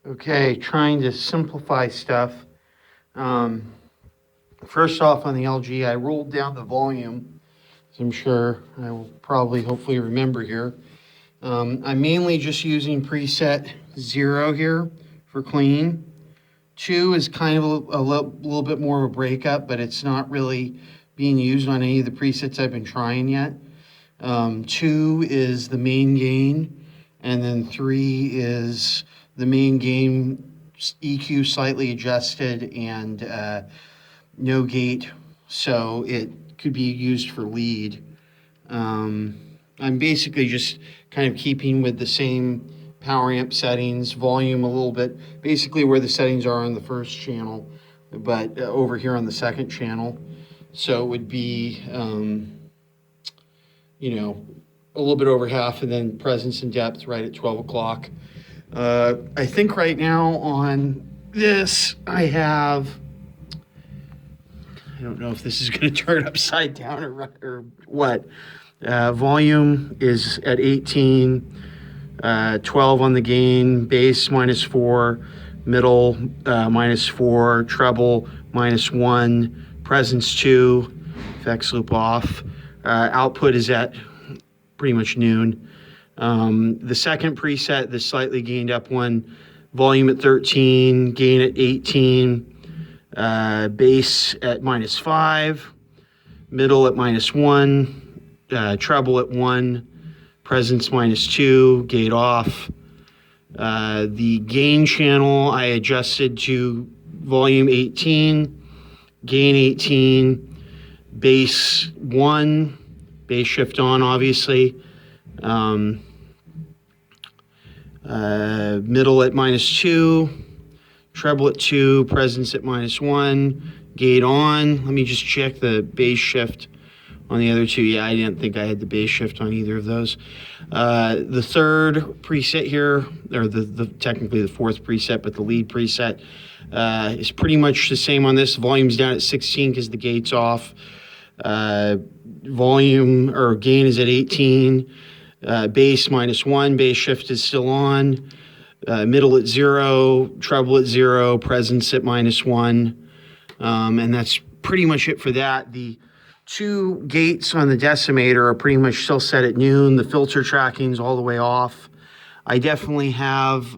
Okay, trying to simplify stuff. First off, on the LG, I rolled down the volume, as I'm sure I will probably hopefully remember here. I'm mainly just using preset 0 here for clean. 2 is kind of a little bit more of a breakup, but it's not really being used on any of the presets I've been trying yet. 2 is the main gain, and then 3 is the main gain EQ slightly adjusted and no gate, so it could be used for lead. I'm basically just kind of keeping with the same power amp settings, volume a little bit, basically where the settings are on the first channel, but over here on the second channel. So it would be, a little bit over half, and then presence and depth right at 12 o'clock. I think right now on this, I don't know if this is going to turn upside down or what. Volume is at 18, 12 on the gain, bass -4, middle -4, treble -1, presence 2, effects loop off. Output is at pretty much noon. The second preset, the slightly gained up one, volume at 13, gain at 18, bass at -5, middle at -1, treble at 1, presence -2, gate off. The gain channel I adjusted to volume 18, gain 18, bass 1, bass shift on obviously. Middle at -2, treble at 2, presence at -1, gate on. Let me just check the bass shift on the other two. Yeah, I didn't think I had the bass shift on either of those. The third preset here, or the technically the fourth preset, but the lead preset is pretty much the same on this. Volume's down at 16 because the gate's off. Volume or gain is at 18. Bass -1, bass shift is still on. Middle at 0, treble at 0, presence at -1. And that's pretty much it for that. The two gates on the decimator are pretty much still set at noon. The filter tracking's all the way off. I definitely have,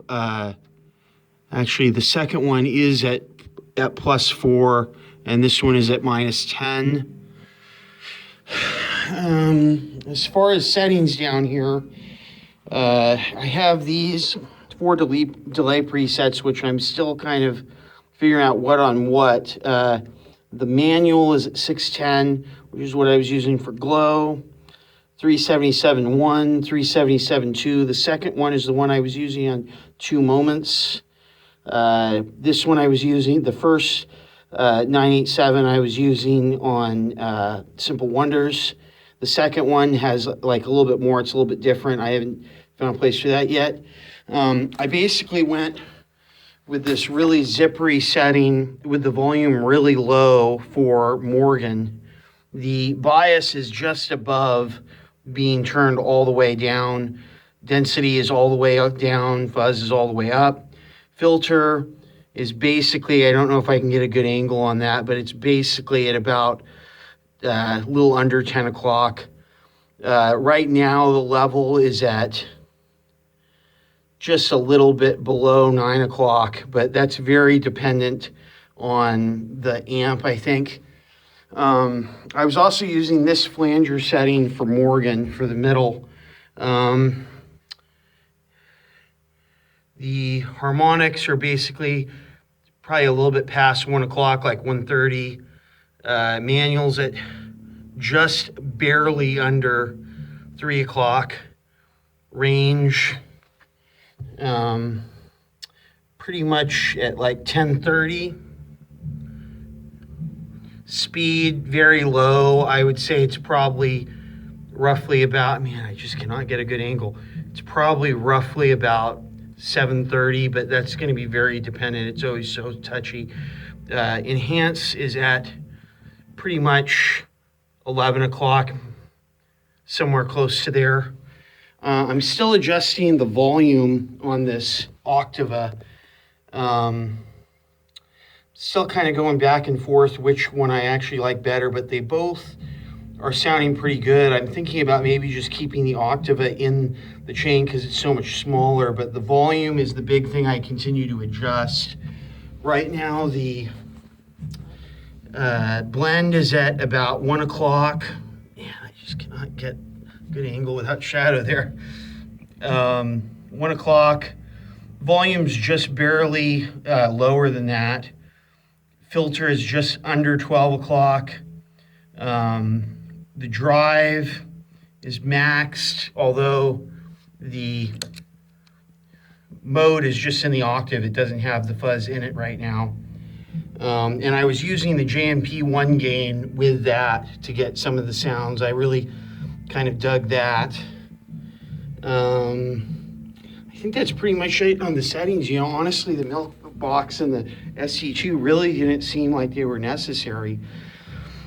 actually the second one is at +4, and this one is at -10. As far as settings down here, I have these 4 delay presets, which I'm still kind of figuring out what on what. The manual is at 610, which is what I was using for glow. 377.1, 377.2. The second one is the one I was using on 2 moments. This one I was using, the first 987 I was using on Simple Wonders. The second one has like a little bit more, it's a little bit different. I haven't found a place for that yet. I basically went with this really zippery setting with the volume really low for Morgan. The bias is just above being turned all the way down. Density is all the way down, fuzz is all the way up. Filter is basically, I don't know if I can get a good angle on that, but it's basically at about a little under 10 o'clock. Right now, the level is at just a little bit below 9 o'clock, but that's very dependent on the amp, I think. I was also using this flanger setting for Morgan for the middle. The harmonics are basically probably a little bit past 1 o'clock, like 1:30. Manuals at just barely under 3 o'clock. Range pretty much at like 10:30. Speed very low. I would say it's probably roughly about, man, I just cannot get a good angle. It's probably roughly about 7:30, but that's going to be very dependent. It's always so touchy. Enhance is at pretty much 11 o'clock, somewhere close to there. I'm still adjusting the volume on this Octava. Um, Still kind of going back and forth which one I actually like better, but they both are sounding pretty good. I'm thinking about maybe just keeping the Octava in the chain because it's so much smaller, but the volume is the big thing I continue to adjust. Right now, the blend is at about 1 o'clock. Man, I just cannot get a good angle without shadow there. 1 o'clock. Volume's just barely lower than that. Filter is just under 12 o'clock. The drive is maxed, although the mode is just in the octave. It doesn't have the fuzz in it right now. And I was using the JMP1 gain with that to get some of the sounds. I really kind of dug that. I think that's pretty much it on the settings. You know, honestly, the milk box and the SC2 really didn't seem like they were necessary.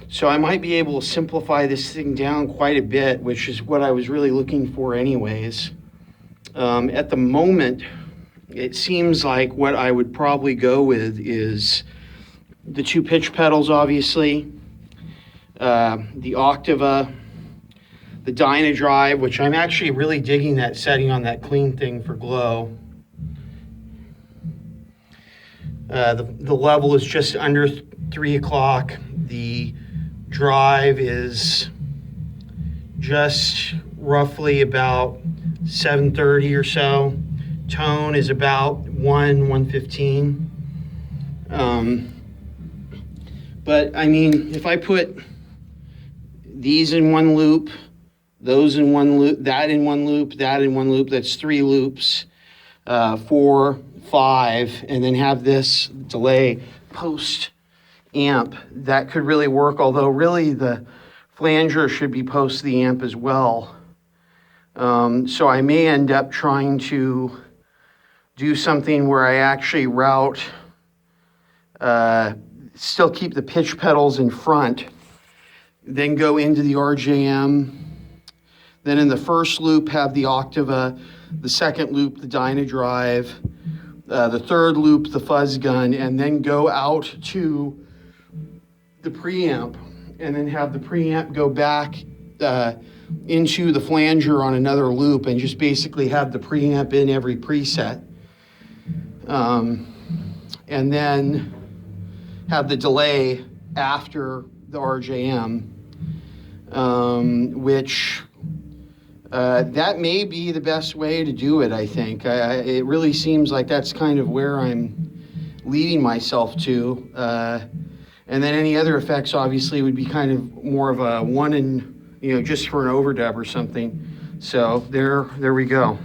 So I might be able to simplify this thing down quite a bit, which is what I was really looking for anyways. At the moment, it seems like what I would probably go with is the 2 pitch pedals, obviously, the Octava, the Dynadrive, which I'm actually really digging that setting on that clean thing for glow. The level is just under 3 o'clock. The drive is just roughly about 7:30 or so. Tone is about 115. But I mean, if I put these in one loop, those in one loop, that in one loop, that in one loop, that's 3 loops, 4, 5, and then have this delay post amp, that could really work, although really the flanger should be post the amp as well. So I may end up trying to do something where I actually route, still keep the pitch pedals in front, then go into the RJM, then in the first loop have the Octava, the second loop the Dynadrive, the third loop the fuzz gun, and then go out to the preamp, and then have the preamp go back into the flanger on another loop, and just basically have the preamp in every preset. And then have the delay after the RJM, which that may be the best way to do it, I think. It really seems like that's kind of where I'm leading myself to. And then any other effects obviously would be kind of more of a one in, you know, just for an overdub or something. So there we go.